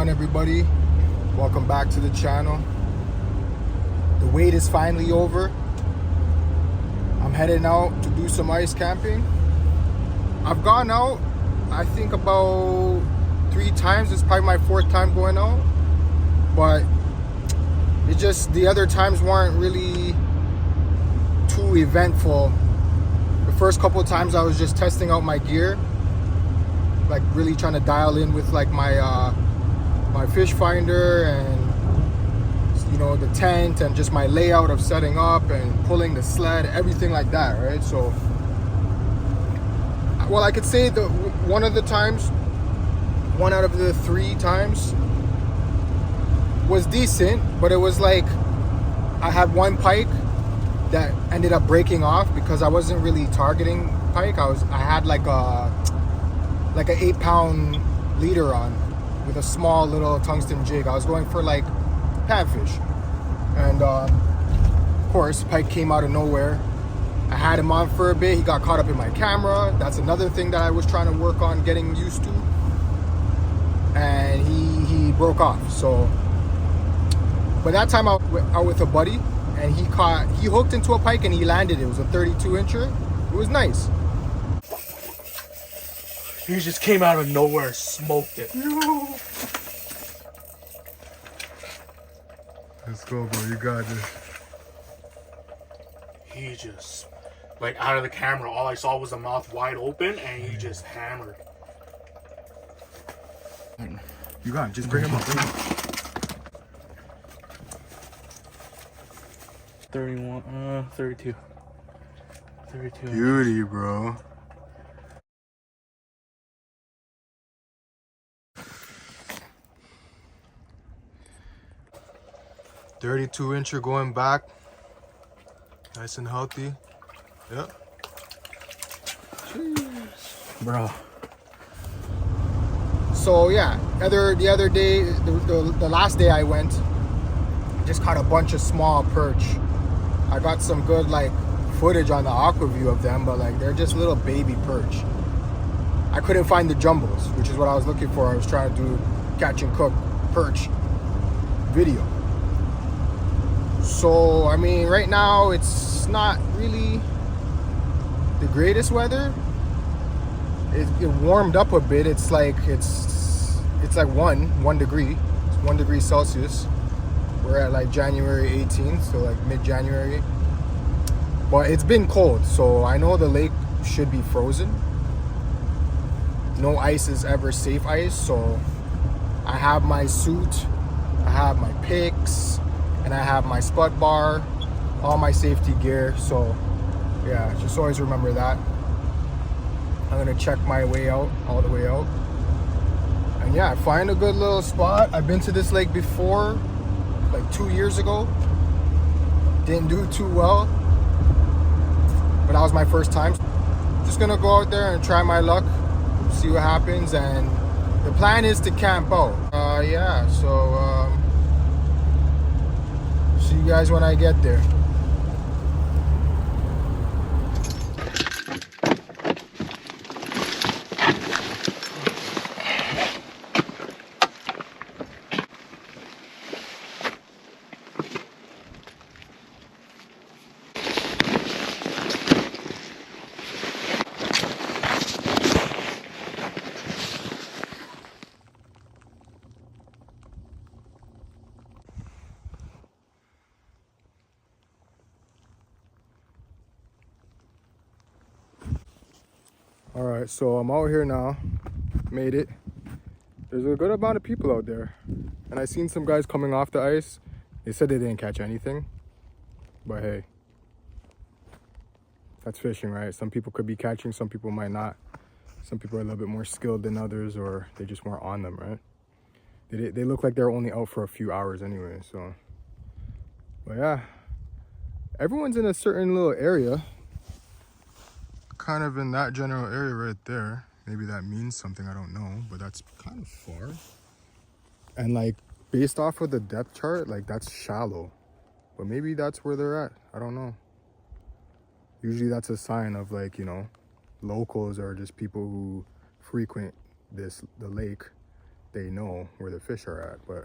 on, everybody? Welcome back to the channel. The wait is finally over. I'm heading out to do some ice camping. I've gone out, I think about 3 times. It's probably my 4th time going out, but it just, the other times weren't really too eventful. The first couple of times I was just testing out my gear, like really trying to dial in with like my my fish finder and, you know, the tent and just my layout of setting up and pulling the sled, everything like that, right? So, well, I could say that one of the times, 1 out of the 3 times was decent, but it was like I had one pike that ended up breaking off because I wasn't really targeting pike. I had like a 8-pound leader on with a small little tungsten jig. I was going for like panfish, and of course pike came out of nowhere. I had him on for a bit. He got caught up in my camera. That's another thing that I was trying to work on getting used to, and he broke off. So, but that time I was out with a buddy, and he hooked into a pike and he landed. It was a 32-incher. It was nice. He just came out of nowhere, smoked it. Yo. Let's go, bro. You got this. He just, like, out of the camera, all I saw was the mouth wide open, and he just hammered. You got it. Just bring him up. 32. Beauty, bro. "32-incher going back, nice and healthy." Yep. Cheers, bro. So yeah, the other day, the last day I went, just caught a bunch of small perch. I got some good like footage on the aqua view of them, but like they're just little baby perch. I couldn't find the jumbos, which is what I was looking for. I was trying to do catch and cook perch video. So I mean, right now it's not really the greatest weather. It warmed up a bit. It's like 1 degree. It's 1 degree Celsius. We're at like January 18th, so like mid-January. But it's been cold, so I know the lake should be frozen. No ice is ever safe ice, so I have my suit, I have my picks, and I have my spud bar, all my safety gear. So yeah, just always remember that. I'm gonna check my way out, all the way out. And yeah, find a good little spot. I've been to this lake before, like 2 years ago. Didn't do too well, but that was my first time. Just gonna go out there and try my luck, see what happens. And the plan is to camp out. Yeah, so see you guys when I get there. All right, so I'm out here now. Made it. There's a good amount of people out there, and I seen some guys coming off the ice. They said they didn't catch anything, but hey, that's fishing, right? Some people could be catching, some people might not. Some people are a little bit more skilled than others, or they just weren't on them, right? They look like they're only out for a few hours anyway. So, but yeah, everyone's in a certain little area, kind of in that general area right there. Maybe that means something, I don't know, but that's kind of far. And like based off of the depth chart, like that's shallow, but maybe that's where they're at. I don't know. Usually that's a sign of, like, you know, locals or just people who frequent the lake. they know where the fish are at. But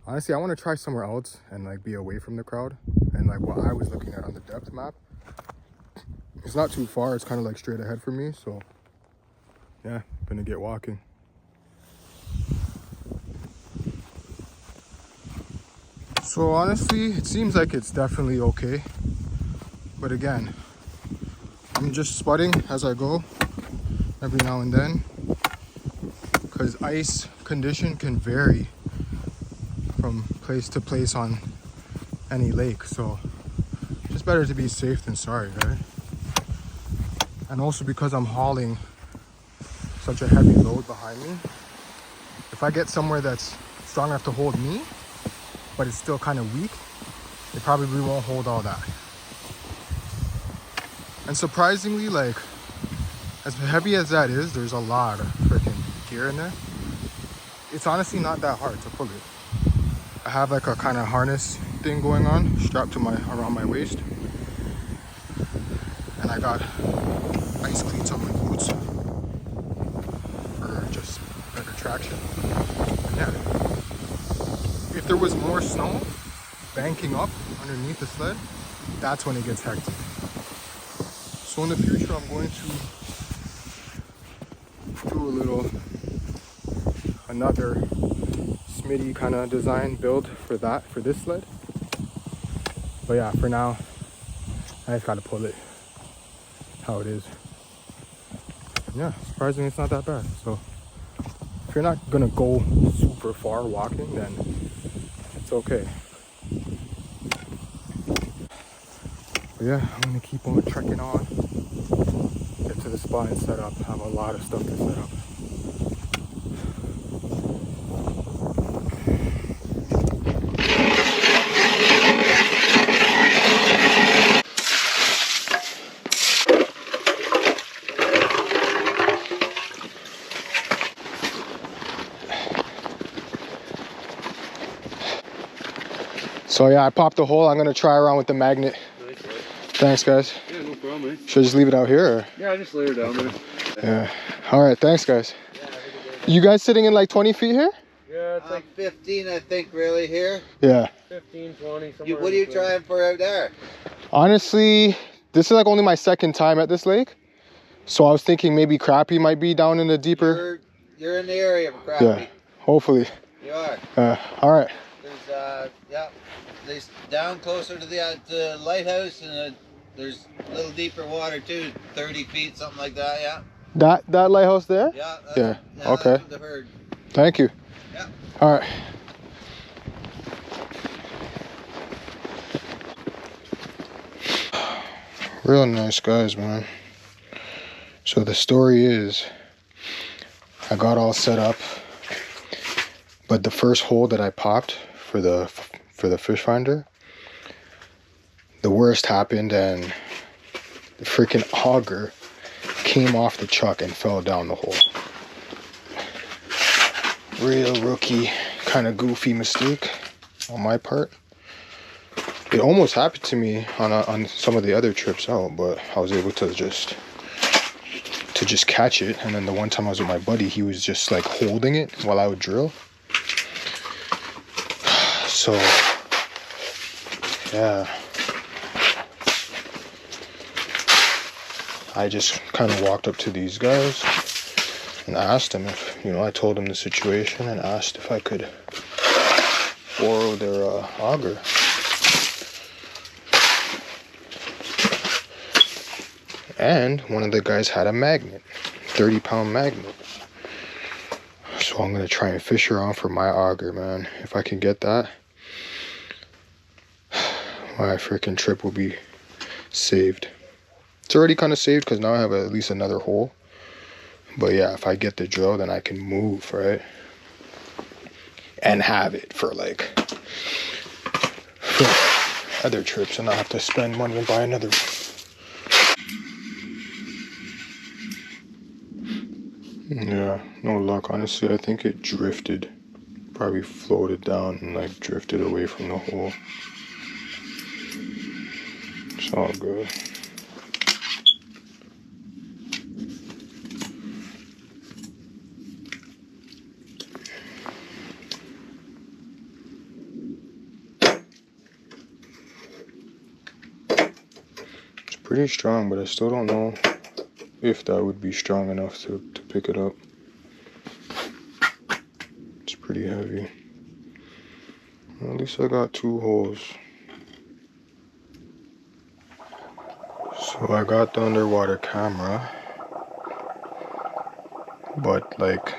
honestly, I want to try somewhere else and like be away from the crowd. And like what I was looking at on the depth map, it's not too far. It's kind of like straight ahead for me. So yeah, gonna get walking. So honestly, it seems like it's definitely okay. But again, I'm just spotting as I go every now and then, because ice condition can vary from place to place on any lake. So just better to be safe than sorry, right? And also because I'm hauling such a heavy load behind me, if I get somewhere that's strong enough to hold me, but it's still kind of weak, it probably won't hold all that. And surprisingly, like, as heavy as that is, there's a lot of freaking gear in there. It's honestly not that hard to pull it. I have like a kind of harness thing going on, strapped to around my waist. And I got ice cleats on my boots for just better traction. And yeah. If there was more snow banking up underneath the sled, that's when it gets hectic. So in the future, I'm going to do another Smitty kind of design build for this sled. But yeah, for now, I just gotta pull it how it is. Yeah, surprisingly, it's not that bad. So if you're not gonna go super far walking, then it's okay. But yeah, I'm gonna keep on trekking on, get to the spot and set up. I have a lot of stuff to set up. So yeah, I popped the hole. I'm gonna try around with the magnet. Nice, right? Thanks, guys. Yeah, no problem, man. Should I just leave it out here? Or? Yeah, I just lay her down there. Yeah. All right, thanks, guys. Yeah, you guys sitting in like 20 feet here? Yeah, it's like 15, I think, really here. Yeah. 15, 20, somewhere. What are you trying for out there? Honestly, this is like only my second time at this lake. So I was thinking maybe crappie might be down in the deeper. You're in the area of crappie. Yeah, hopefully. You are. All right. There's yeah, there's down closer to the lighthouse, and there's a little deeper water too, 30 feet, something like that. Yeah. That lighthouse there? Yeah. Yeah. Okay. That's what I've heard. Thank you. Yeah. All right. Real nice guys, man. So the story is, I got all set up, but the first hole that I popped for the fish finder, the worst happened, and the freaking auger came off the chuck and fell down the hole. Real rookie, kind of goofy mistake on my part. It almost happened to me on some of the other trips out, but I was able to just catch it. And then the one time I was with my buddy, he was just like holding it while I would drill. So yeah, I just kind of walked up to these guys and asked them if, I told them the situation and asked if I could borrow their auger. And one of the guys had a magnet, 30-pound magnet. So I'm gonna try and fish around for my auger, man. If I can get that, my freaking trip will be saved. It's already kind of saved because now I have at least another hole. But yeah, if I get the drill, then I can move, right? And have it for other trips and not have to spend money and buy another one. Yeah, no luck. Honestly, I think it drifted. Probably floated down and drifted away from the hole. It's all good. pretty strong, but I still don't know if that would be strong enough to pick it up. It's pretty heavy. Well, at least I got 2 holes. So I got the underwater camera, but like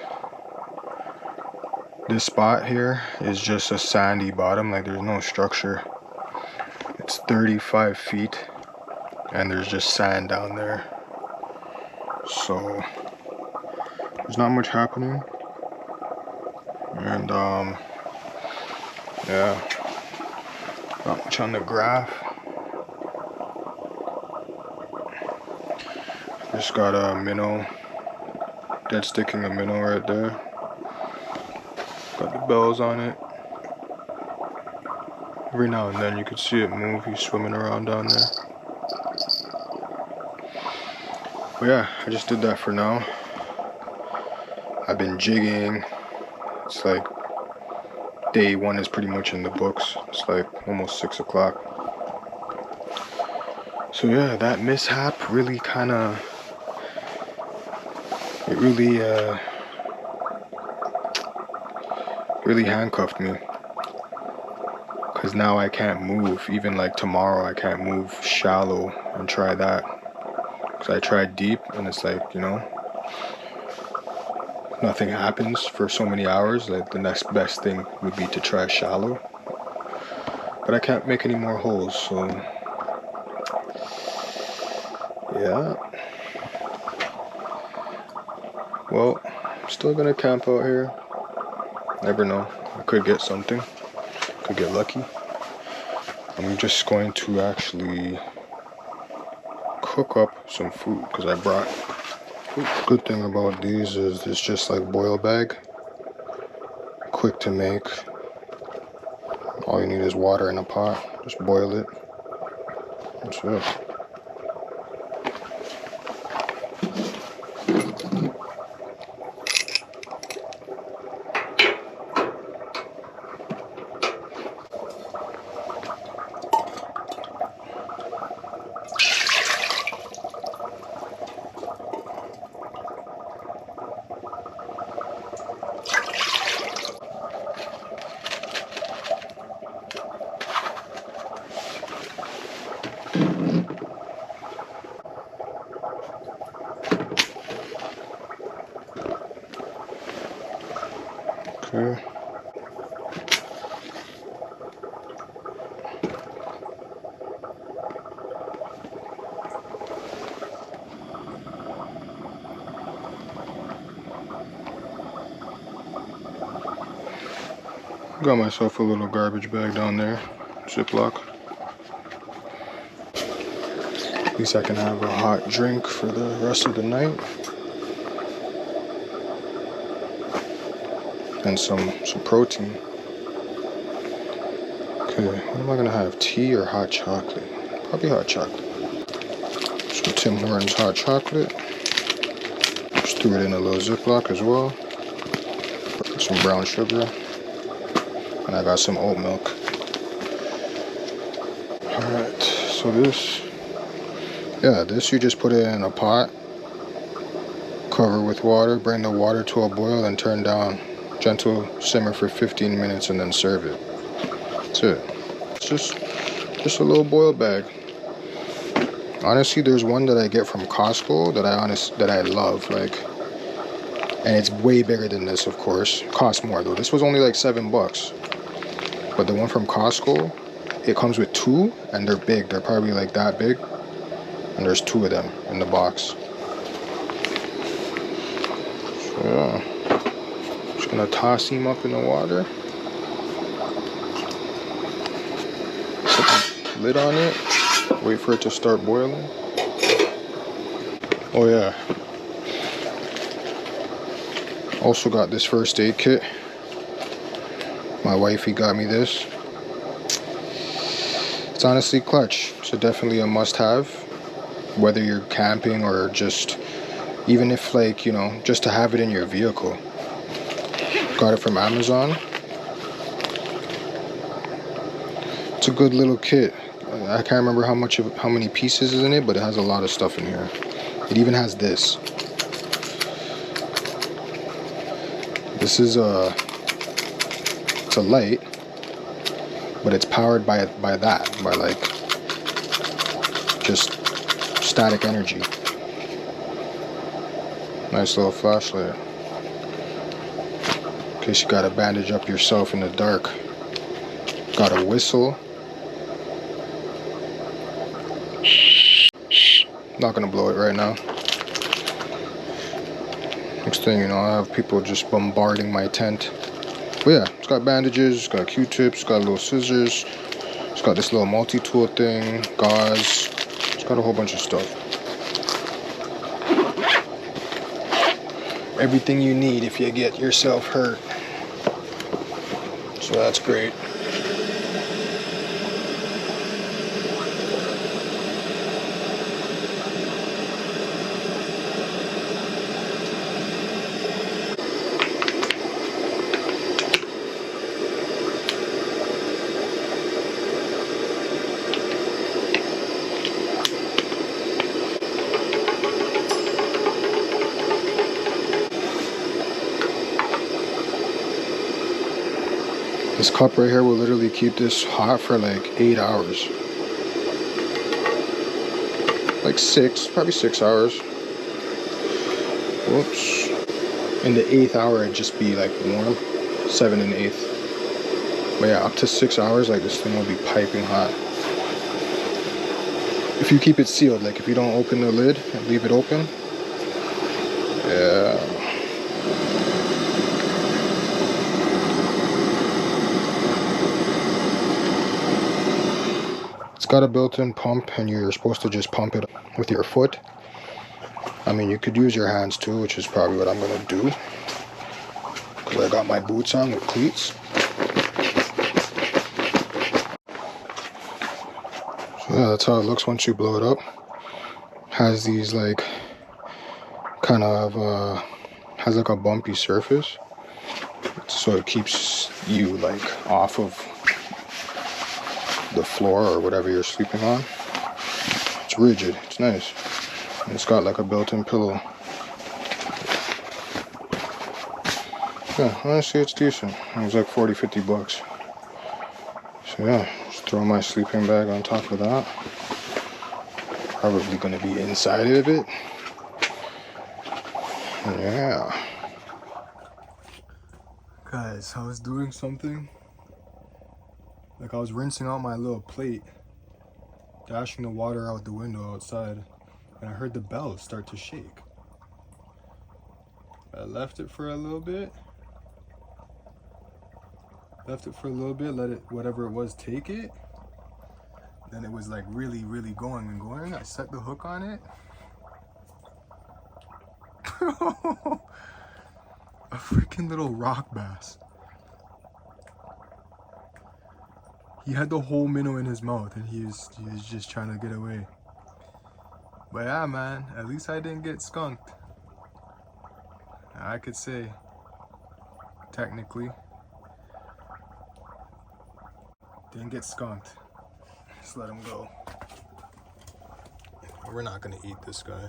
this spot here is just a sandy bottom, like there's no structure. It's 35 feet and there's just sand down there. So there's not much happening. And yeah, not much on the graph. Just got a minnow, dead sticking a minnow right there. Got the bells on it. Every now and then you could see it move. He's swimming around down there. But yeah, I just did that for now. I've been jigging. It's like day 1 is pretty much in the books. It's like almost 6 o'clock. So yeah, that mishap really kind of, it really handcuffed me, because now I can't move. Even like tomorrow I can't move shallow and try that, because I tried deep and it's like, you know, nothing happens for so many hours. Like the next best thing would be to try shallow, but I can't make any more holes. So yeah, well, I'm still gonna camp out here. Never know, I could get something, could get lucky. I'm just going to actually cook up some food, because I brought food. Good thing about these is it's just like boil bag, quick to make. All you need is water in a pot, just boil it. That's it. Okay. Got myself a little garbage bag down there, Ziploc. At least I can have a hot drink for the rest of the night. And some protein. Okay, what am I gonna have? Tea or hot chocolate? Probably hot chocolate. Some Tim Hortons hot chocolate. Just threw it in a little Ziploc as well. Some brown sugar. And I got some oat milk. Alright, so this you just put it in a pot, cover with water, bring the water to a boil, and turn down. Gentle simmer for 15 minutes and then serve it. That's it. It's just a little boil bag. Honestly, there's one that I get from Costco that I love, like, and it's way bigger than this, of course. Costs more though. This was only like $7. But the one from Costco, it comes with 2 and they're big. They're probably like that big. And there's 2 of them in the box. So yeah. Just gonna toss him up in the water. Put the lid on it. Wait for it to start boiling. Oh yeah. Also got this first aid kit. My wifey got me this. It's honestly clutch. It's definitely a must-have, whether you're camping or just, even if like, you know, just to have it in your vehicle. Got it from Amazon. It's a good little kit. I can't remember how many pieces is in it, but it has a lot of stuff in here. It even has this. This is it's a light, but it's powered by like just static energy. Nice little flashlight. In case you gotta bandage up yourself in the dark. Got a whistle. Not gonna blow it right now. Next thing you know, I have people just bombarding my tent. But yeah, it's got bandages, it's got Q-tips, it's got little scissors, it's got this little multi-tool thing, gauze, it's got a whole bunch of stuff. Everything you need if you get yourself hurt. So that's great. This cup right here will literally keep this hot for like 8 hours. Like probably 6 hours. Whoops. In the 8th hour it'd just be like warm. 7 and 8th. But yeah, up to 6 hours, like this thing will be piping hot. If you keep it sealed, like if you don't open the lid and leave it open. Yeah. It's got a built-in pump, and you're supposed to just pump it with your foot. I mean, you could use your hands too, which is probably what I'm gonna do, because I got my boots on with cleats. So yeah, that's how it looks once you blow it up. Has these like kind of has like a bumpy surface, so it keeps you like off of the floor or whatever you're sleeping on. It's rigid, it's nice. And it's got like a built-in pillow. Yeah, honestly it's decent. It was like 40-50 bucks. So yeah, just throw my sleeping bag on top of that. Probably gonna be inside of it. Yeah. Guys, I was doing something. Like I was rinsing out my little plate, dashing the water out the window outside, and I heard the bells start to shake. I left it for a little bit. Let it, whatever it was, take it. Then it was like really going and going. I set the hook on it. A freaking little rock bass. He had the whole minnow in his mouth, and he was just trying to get away. But yeah, man, at least I didn't get skunked. I could say, technically, didn't get skunked. Just let him go. We're not gonna eat this guy.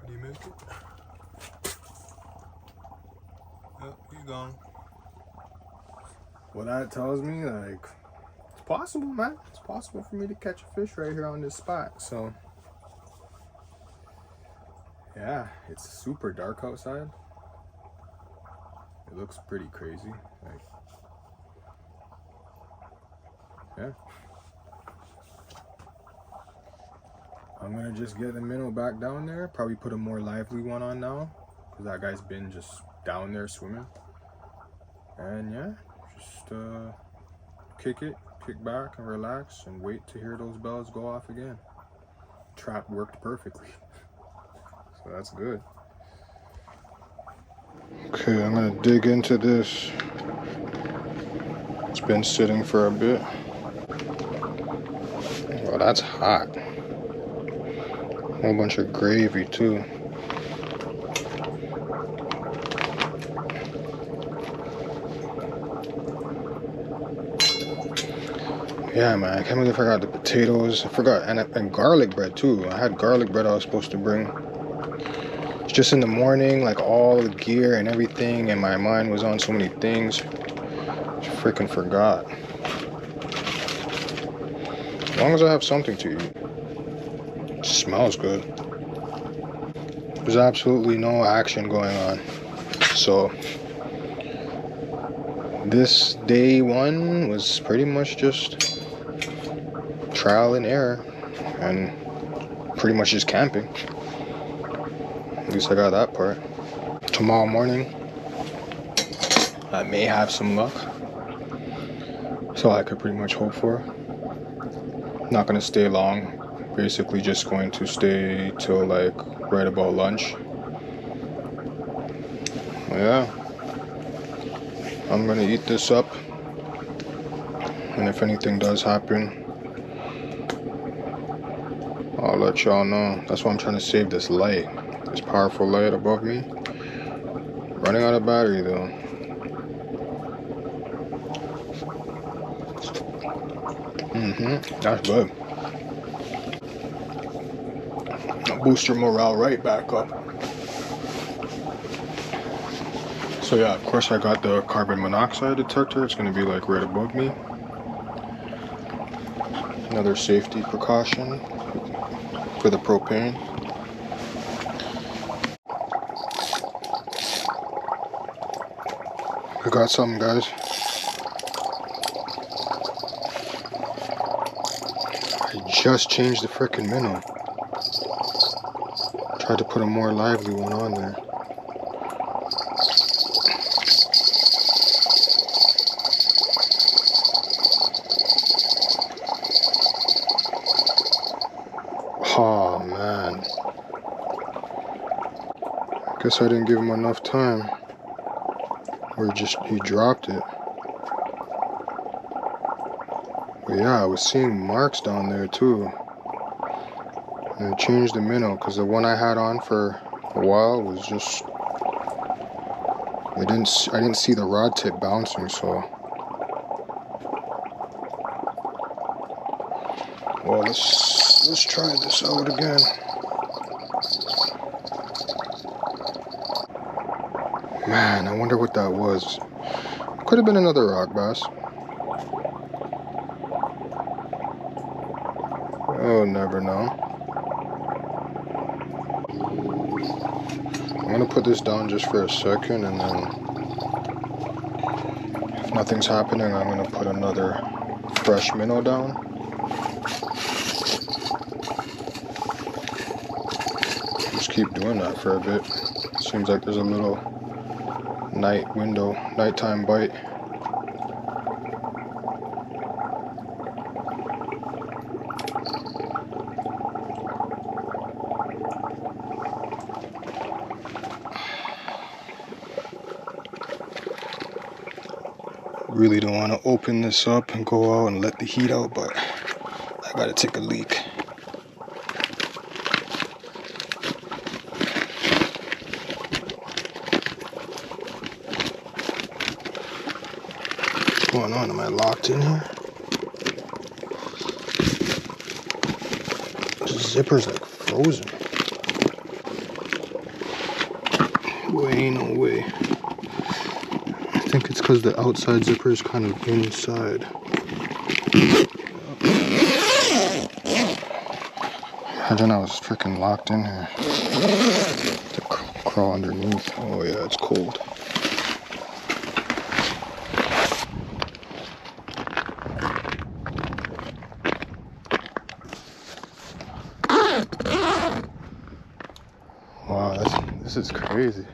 Did you make it? Oh, he's gone. Well, that tells me, like, it's possible, man. It's possible for me to catch a fish right here on this spot. So, yeah, it's super dark outside. It looks pretty crazy. Like, yeah. I'm gonna just get the minnow back down there. Probably put a more lively one on now, because that guy's been just down there swimming. And yeah, just kick back and relax and wait to hear those bells go off again. Trap worked perfectly. So that's good. Okay, I'm gonna dig into this. It's been sitting for a bit. Oh, that's hot. A whole bunch of gravy too. Yeah, man, I can't believe I forgot the potatoes. I forgot, and garlic bread too. I had garlic bread I was supposed to bring. It's just in the morning, like all the gear and everything, and my mind was on so many things. I freaking forgot. As long as I have something to eat. It smells good. There's absolutely no action going on. So this day one was pretty much just trial and error and pretty much just camping. At least I got that part. Tomorrow morning I may have some luck. That's all I could pretty much hope for. Not gonna stay long. Basically just going to stay till like right about lunch. Yeah, I'm gonna eat this up, and if anything does happen, I'll let y'all know. That's why I'm trying to save this light, this powerful light above me. Running out of battery though. That's good. I'll boost your morale right back up. So yeah, of course I got the carbon monoxide detector. It's gonna be like right above me. Another safety precaution for the propane. I got something, guys. I just changed the frickin' minnow. Tried to put a more lively one on there. Oh man, guess I didn't give him enough time, or he dropped it. But yeah, I was seeing marks down there too, and I changed the minnow because the one I had on for a while was just, I didn't see the rod tip bouncing. So well, let's try this out again. Man, I wonder what that was. Could have been another rock bass. Oh, never know. I'm gonna put this down just for a second, and then if nothing's happening, I'm gonna put another fresh minnow down. Just keep doing that for a bit. Seems like there's a little nighttime bite. Really don't want to open this up and go out and let the heat out, but I gotta take a leak. What's going on? Am I locked in here? The zipper's like frozen. No way. I think it's because the outside zipper is kind of inside. Imagine I was freaking locked in here. To crawl underneath. Oh yeah, it's cold. Wow, this is crazy.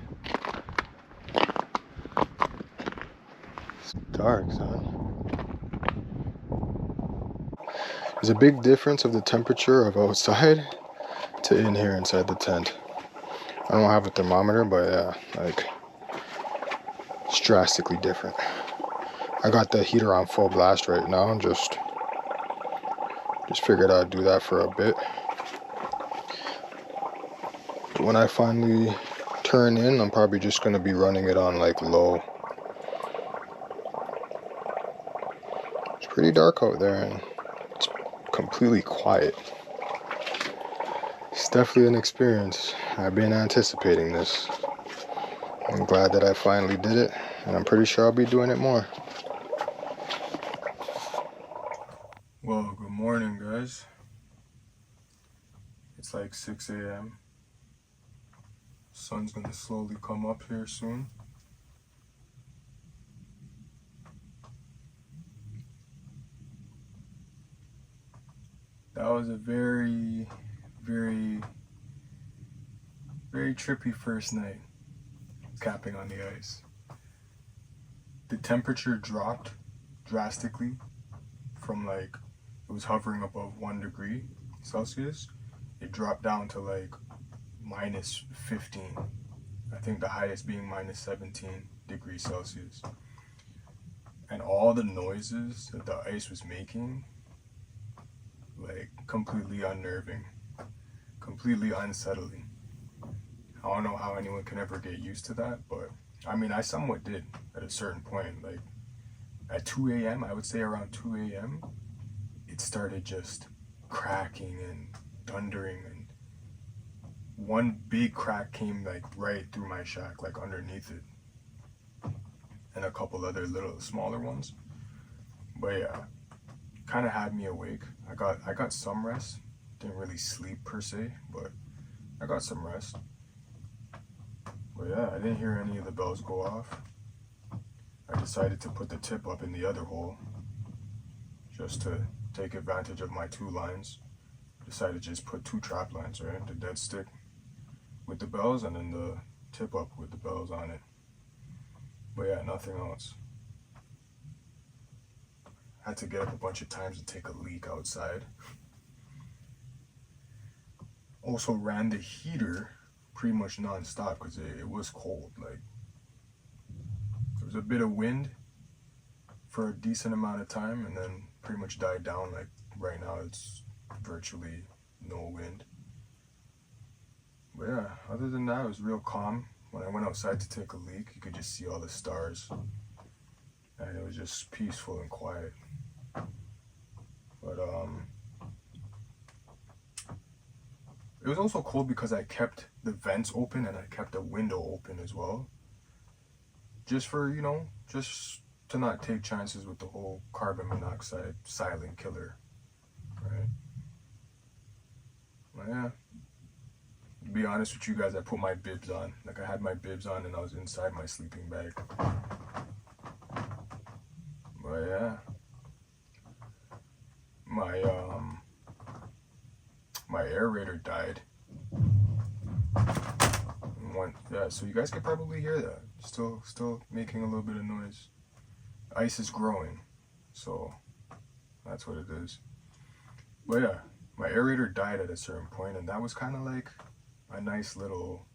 It's dark, son. There's a big difference of the temperature of outside to in here inside the tent. I don't have a thermometer, but yeah, like, it's drastically different. I got the heater on full blast right now, and just figured I'd do that for a bit. But when I finally turn in, I'm probably just gonna be running it on like low. It's pretty dark out there, and completely quiet. It's definitely an experience. I've been anticipating this. I'm glad that I finally did it, and I'm pretty sure I'll be doing it more. Well, good morning, guys. It's like 6 a.m. Sun's gonna slowly come up here soon. That was a very, very trippy first night capping on the ice. The temperature dropped drastically from like, it was hovering above 1 degree Celsius. It dropped down to like minus 15. I think the highest being minus 17 degrees Celsius. And all the noises that the ice was making, like completely unnerving, completely unsettling. I don't know how anyone can ever get used to that, but I mean, I somewhat did at a certain point. Like at 2 a.m., I would say around 2 a.m., it started just cracking and thundering, and one big crack came like right through my shack, like underneath it, and a couple other little smaller ones. But yeah, kind of had me awake. I got some rest. Didn't really sleep per se, but I got some rest. But yeah, I didn't hear any of the bells go off. I decided to put the tip up in the other hole just to take advantage of my 2 lines. Decided to just put 2 trap lines, right? The dead stick with the bells and then the tip up with the bells on it. But yeah, nothing else. Had to get up a bunch of times to take a leak outside. Also ran the heater pretty much non-stop because it was cold. Like, there was a bit of wind for a decent amount of time and then pretty much died down. Like right now it's virtually no wind. But yeah, other than that, it was real calm. When I went outside to take a leak, you could just see all the stars, and it was just peaceful and quiet. But it was also cool because I kept the vents open and I kept the window open as well, just for, you know, just to not take chances with the whole carbon monoxide silent killer, right? Well, yeah, to be honest with you guys, I put my bibs on. Like, I had my bibs on and I was inside my sleeping bag. But yeah, my aerator died. Yeah, so you guys can probably hear that. Still making a little bit of noise. Ice is growing, so that's what it is. But yeah, my aerator died at a certain point, and that was kind of like a nice little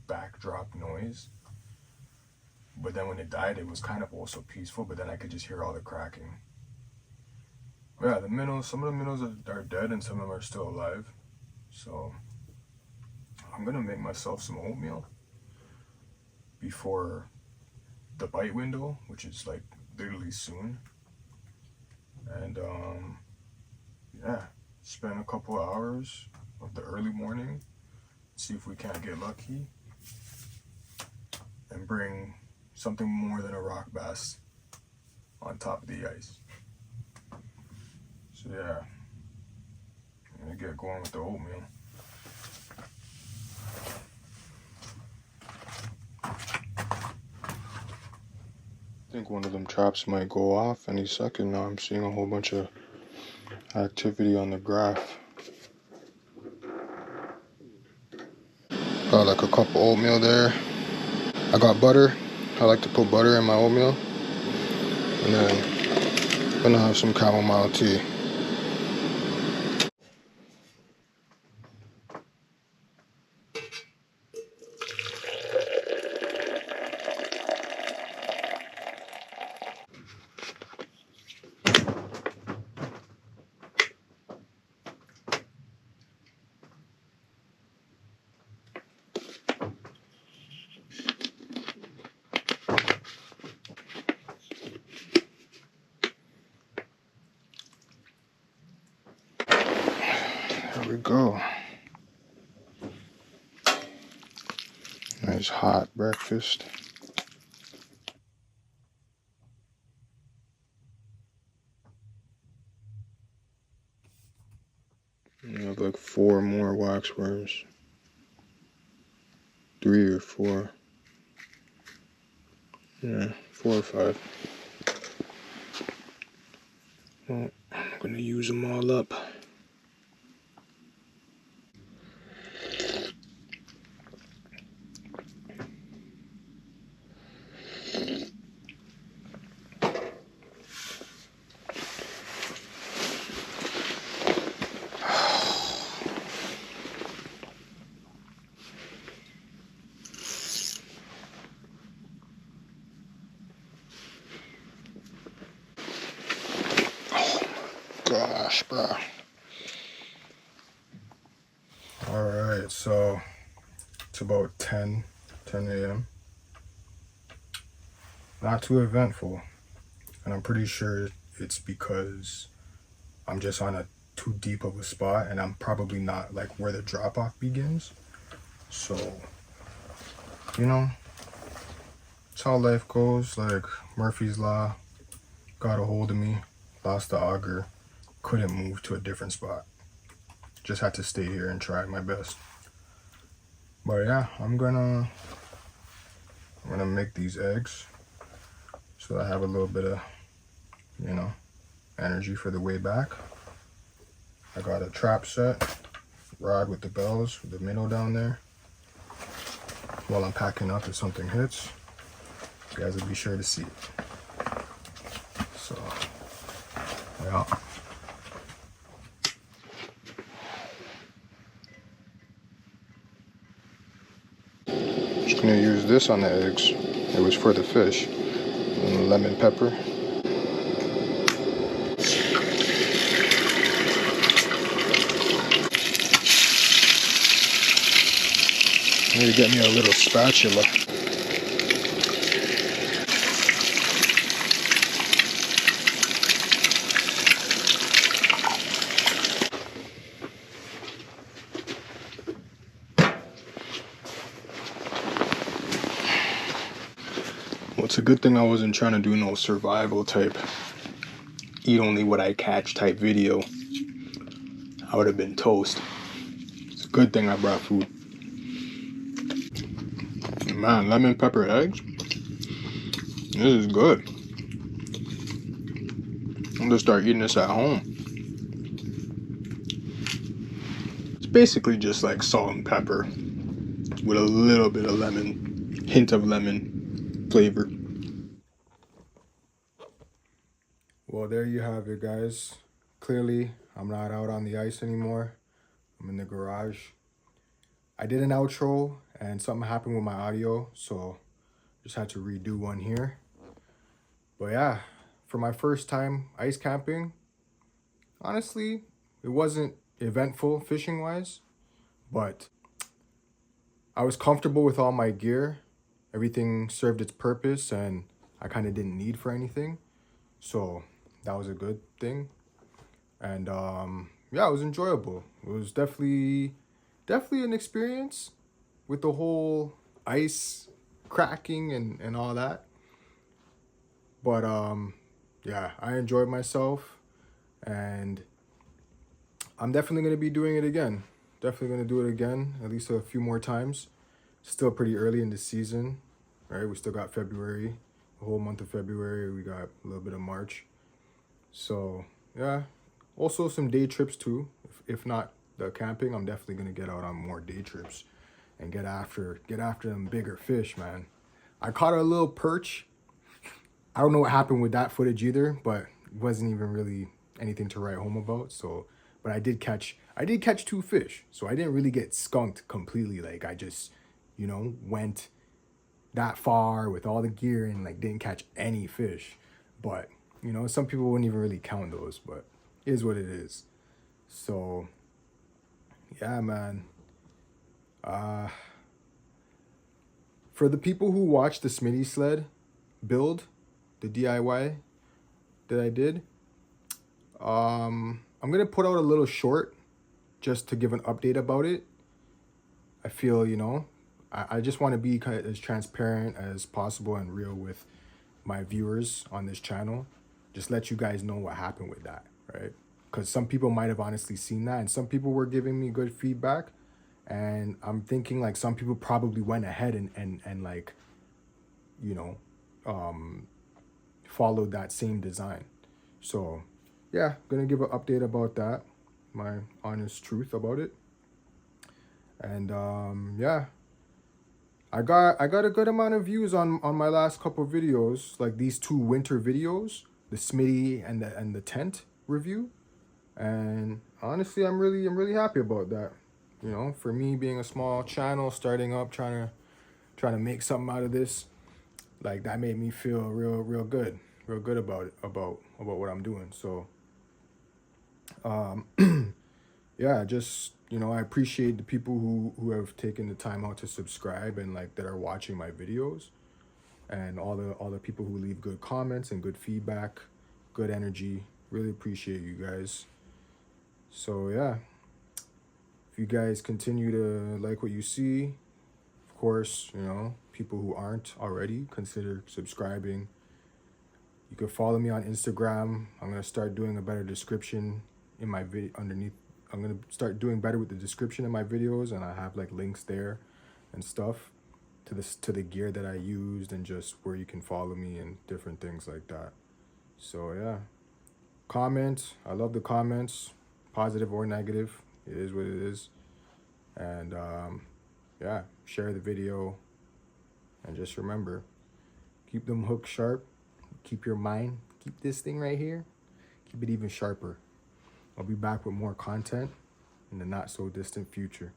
backdrop noise. But then when it died, it was kind of also peaceful, but then I could just hear all the cracking. But yeah, the minnows, some of the minnows are dead and some of them are still alive. So I'm gonna make myself some oatmeal before the bite window, which is like literally soon. And yeah, spend a couple of hours of the early morning, see if we can't get lucky and bring something more than a rock bass on top of the ice. So yeah, I'm gonna get going with the oatmeal. I think one of them traps might go off any second now. I'm seeing a whole bunch of activity on the graph. Got like a cup of oatmeal there. I got butter. I like to put butter in my oatmeal. And then I'm gonna have some chamomile tea. Nice hot breakfast. I have like 4 more waxworms. 3 or 4. Yeah, 4 or 5. Well, I'm gonna use them all up. Gosh, bro. Alright, so it's about 10 a.m. Not too eventful. And I'm pretty sure it's because I'm just on a too deep of a spot and I'm probably not like where the drop off begins. So, you know, it's how life goes. Like Murphy's Law got a hold of me, lost the auger, couldn't move to a different spot. Just had to stay here and try my best. But yeah, I'm gonna make these eggs so I have a little bit of, you know, energy for the way back. I got a trap set, rod with the bells, with the minnow down there. While I'm packing up, if something hits, you guys will be sure to see it. So, yeah. Just gonna use this on the eggs. It was for the fish. And lemon pepper. I need to get me a little spatula. Well, it's a good thing I wasn't trying to do no survival type, eat only what I catch type video. I would have been toast. It's a good thing I brought food. Man, lemon pepper eggs? This is good. I'm gonna start eating this at home. It's basically just like salt and pepper with a little bit of lemon, hint of lemon flavor. Well, there you have it, guys. Clearly, I'm not out on the ice anymore. I'm in the garage. I did an outro and something happened with my audio, so just had to redo one here. But yeah, for my first time ice camping, honestly, it wasn't eventful fishing wise, but I was comfortable with all my gear. Everything served its purpose and I kind of didn't need for anything. So that was a good thing. And yeah, it was enjoyable. It was definitely an experience with the whole ice cracking and all that. But yeah, I enjoyed myself and I'm definitely going to be doing it again. Definitely going to do it again, at least a few more times. Still pretty early in the season, right? We still got February, the whole month of February. We got a little bit of March. So yeah, also some day trips too. If not the camping, I'm definitely going to get out on more day trips and get after them bigger fish, man. I caught a little perch. I don't know what happened with that footage either, but it wasn't even really anything to write home about. So, but I did catch 2 fish. So I didn't really get skunked completely. Like I just, you know, went that far with all the gear and like didn't catch any fish. But, you know, some people wouldn't even really count those, but it is what it is. So yeah, man. For the people who watched the Smitty sled build, the DIY that I did, I'm gonna put out a little short just to give an update about it. I feel, you know, I just want to be kind of as transparent as possible and real with my viewers on this channel. Just let you guys know what happened with that, right? Because some people might have honestly seen that, and some people were giving me good feedback, and I'm thinking like some people probably went ahead and like, you know, followed that same design. So yeah, gonna give an update about that, my honest truth about it. And yeah, I got a good amount of views on my last couple videos, like these 2 winter videos, the Smitty and the tent review. And honestly, I'm really happy about that. You know, for me being a small channel starting up, trying to make something out of this, like that made me feel real good about it, about what I'm doing. So yeah, just, you know, I appreciate the people who have taken the time out to subscribe and like that are watching my videos, and all the people who leave good comments and good feedback, good energy. Really appreciate you guys. So yeah, if you guys continue to like what you see, of course, you know, people who aren't already, consider subscribing. You can follow me on Instagram. I'm gonna start doing a better description in my video underneath. I'm gonna start doing better with the description in my videos, and I have like links there and stuff to the gear that I used, and just where you can follow me and different things like that. So yeah, comment. I love the comments, positive or negative. It is what it is. And yeah, share the video, and just remember, keep them hooks sharp. Keep your mind, keep this thing right here, keep it even sharper. I'll be back with more content in the not so distant future.